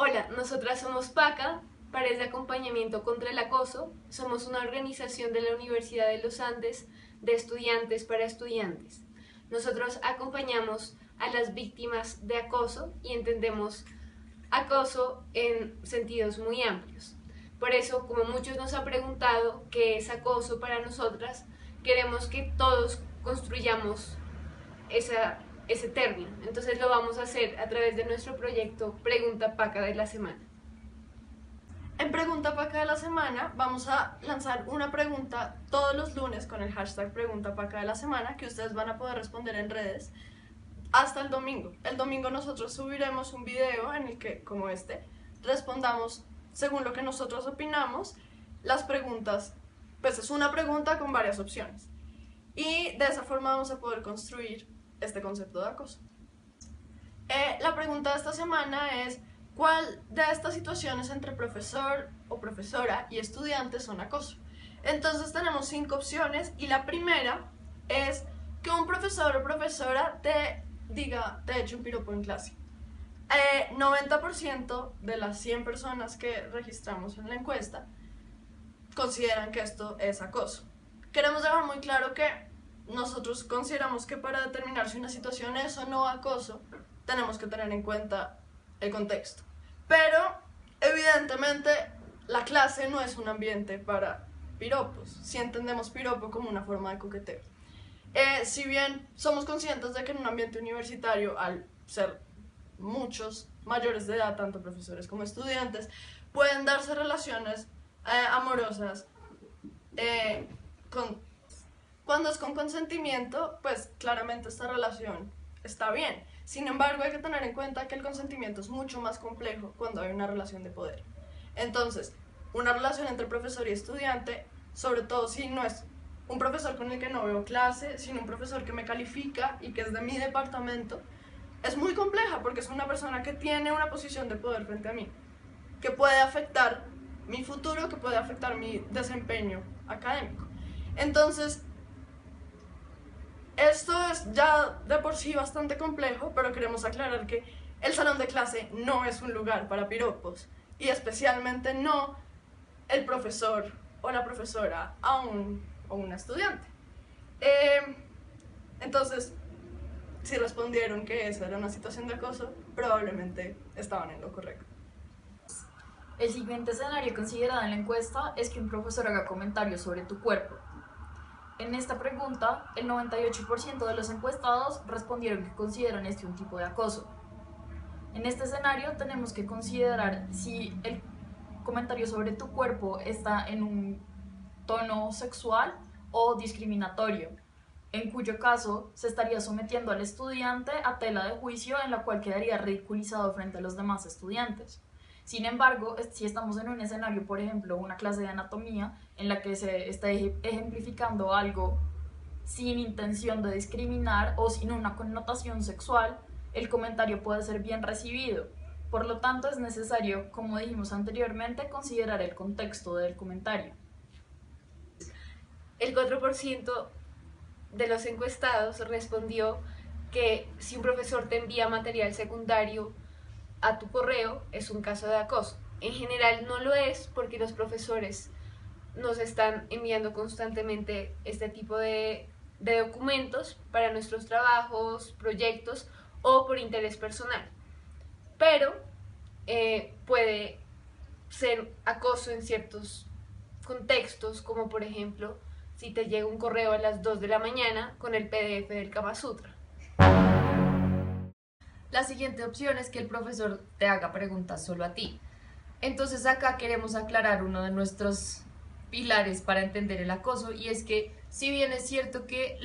Hola, nosotras somos PACA, Pares de Acompañamiento contra el Acoso. Somos una organización de la Universidad de los Andes de estudiantes para estudiantes. Nosotros acompañamos a las víctimas de acoso y entendemos acoso en sentidos muy amplios. Por eso, como muchos nos han preguntado qué es acoso para nosotras, queremos que todos construyamos ese término. Entonces lo vamos a hacer a través de nuestro proyecto Pregunta Paca de la Semana. En Pregunta Paca de la Semana vamos a lanzar una pregunta todos los lunes con el hashtag Pregunta Paca de la Semana que ustedes van a poder responder en redes hasta el domingo. El domingo nosotros subiremos un video en el que, como este, respondamos según lo que nosotros opinamos las preguntas. Pues es una pregunta con varias opciones. Y de esa forma vamos a poder construir este concepto de acoso. La pregunta de esta semana es: ¿cuál de estas situaciones entre profesor o profesora y estudiante son acoso? Entonces tenemos 5 opciones y la primera es que un profesor o profesora te eche un piropo en clase. 90% de las 100 personas que registramos en la encuesta consideran que esto es acoso. Queremos dejar muy claro que nosotros consideramos que para determinar si una situación es o no acoso, tenemos que tener en cuenta el contexto. Pero, evidentemente, la clase no es un ambiente para piropos, si entendemos piropo como una forma de coqueteo. Si bien somos conscientes de que en un ambiente universitario, al ser muchos mayores de edad, tanto profesores como estudiantes, pueden darse relaciones amorosas cuando es con consentimiento, pues claramente esta relación está bien. Sin embargo, hay que tener en cuenta que el consentimiento es mucho más complejo cuando hay una relación de poder. Entonces, una relación entre profesor y estudiante, sobre todo si no es un profesor con el que no veo clase, sino un profesor que me califica y que es de mi departamento, es muy compleja porque es una persona que tiene una posición de poder frente a mí, que puede afectar mi futuro, que puede afectar mi desempeño académico. Entonces, esto es ya de por sí bastante complejo, pero queremos aclarar que el salón de clase no es un lugar para piropos, y especialmente no el profesor o la profesora o una estudiante. Entonces, si respondieron que esa era una situación de acoso, probablemente estaban en lo correcto. El siguiente escenario considerado en la encuesta es que un profesor haga comentarios sobre tu cuerpo. En esta pregunta, el 98% de los encuestados respondieron que consideran este un tipo de acoso. En este escenario tenemos que considerar si el comentario sobre tu cuerpo está en un tono sexual o discriminatorio, en cuyo caso se estaría sometiendo al estudiante a tela de juicio en la cual quedaría ridiculizado frente a los demás estudiantes. Sin embargo, si estamos en un escenario, por ejemplo, una clase de anatomía en la que se está ejemplificando algo sin intención de discriminar o sin una connotación sexual, el comentario puede ser bien recibido. Por lo tanto, es necesario, como dijimos anteriormente, considerar el contexto del comentario. El 4% de los encuestados respondió que si un profesor te envía material secundario a tu correo es un caso de acoso. En general no lo es porque los profesores nos están enviando constantemente este tipo de documentos para nuestros trabajos, proyectos o por interés personal. Pero puede ser acoso en ciertos contextos, como por ejemplo si te llega un correo a las 2 de la mañana con el PDF del Kama Sutra. La siguiente opción es que el profesor te haga preguntas solo a ti. Entonces acá queremos aclarar uno de nuestros pilares para entender el acoso, y es que si bien es cierto que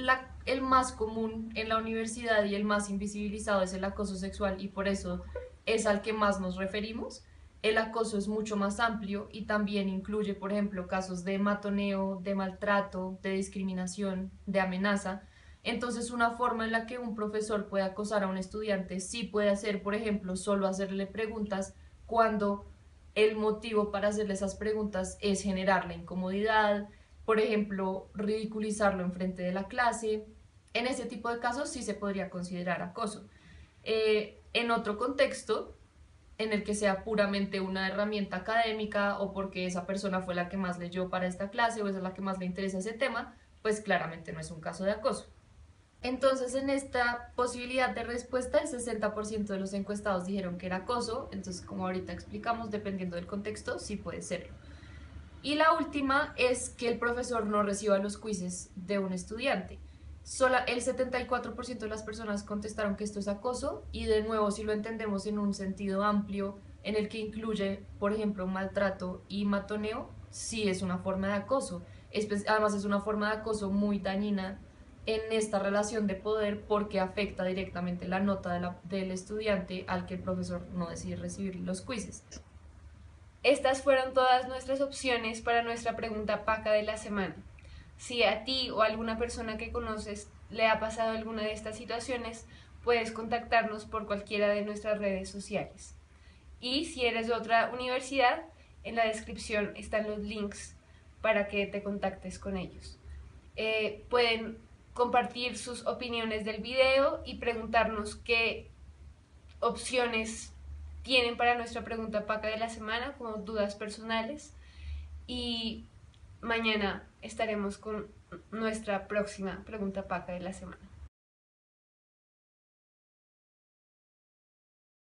el más común en la universidad y el más invisibilizado es el acoso sexual y por eso es al que más nos referimos, el acoso es mucho más amplio y también incluye, por ejemplo, casos de matoneo, de maltrato, de discriminación, de amenaza. Entonces, una forma en la que un profesor puede acosar a un estudiante sí puede ser, por ejemplo, solo hacerle preguntas cuando el motivo para hacerle esas preguntas es generar la incomodidad, por ejemplo, ridiculizarlo en frente de la clase. En ese tipo de casos sí se podría considerar acoso. En otro contexto, en el que sea puramente una herramienta académica o porque esa persona fue la que más leyó para esta clase o esa es la que más le interesa ese tema, pues claramente no es un caso de acoso. Entonces, en esta posibilidad de respuesta, el 60% de los encuestados dijeron que era acoso, entonces como ahorita explicamos, dependiendo del contexto, sí puede serlo. Y la última es que el profesor no reciba los quizzes de un estudiante. El 74% de las personas contestaron que esto es acoso y de nuevo si lo entendemos en un sentido amplio en el que incluye, por ejemplo, maltrato y matoneo, sí es una forma de acoso. Además es una forma de acoso muy dañina en esta relación de poder porque afecta directamente la nota del estudiante al que el profesor no decide recibir los quizzes. Estas fueron todas nuestras opciones para nuestra pregunta paca de la semana. Si a ti o a alguna persona que conoces le ha pasado alguna de estas situaciones, puedes contactarnos por cualquiera de nuestras redes sociales. Y si eres de otra universidad, en la descripción están los links para que te contactes con ellos. Pueden compartir sus opiniones del video y preguntarnos qué opciones tienen para nuestra pregunta paca de la semana, como dudas personales. Y mañana estaremos con nuestra próxima pregunta paca de la semana.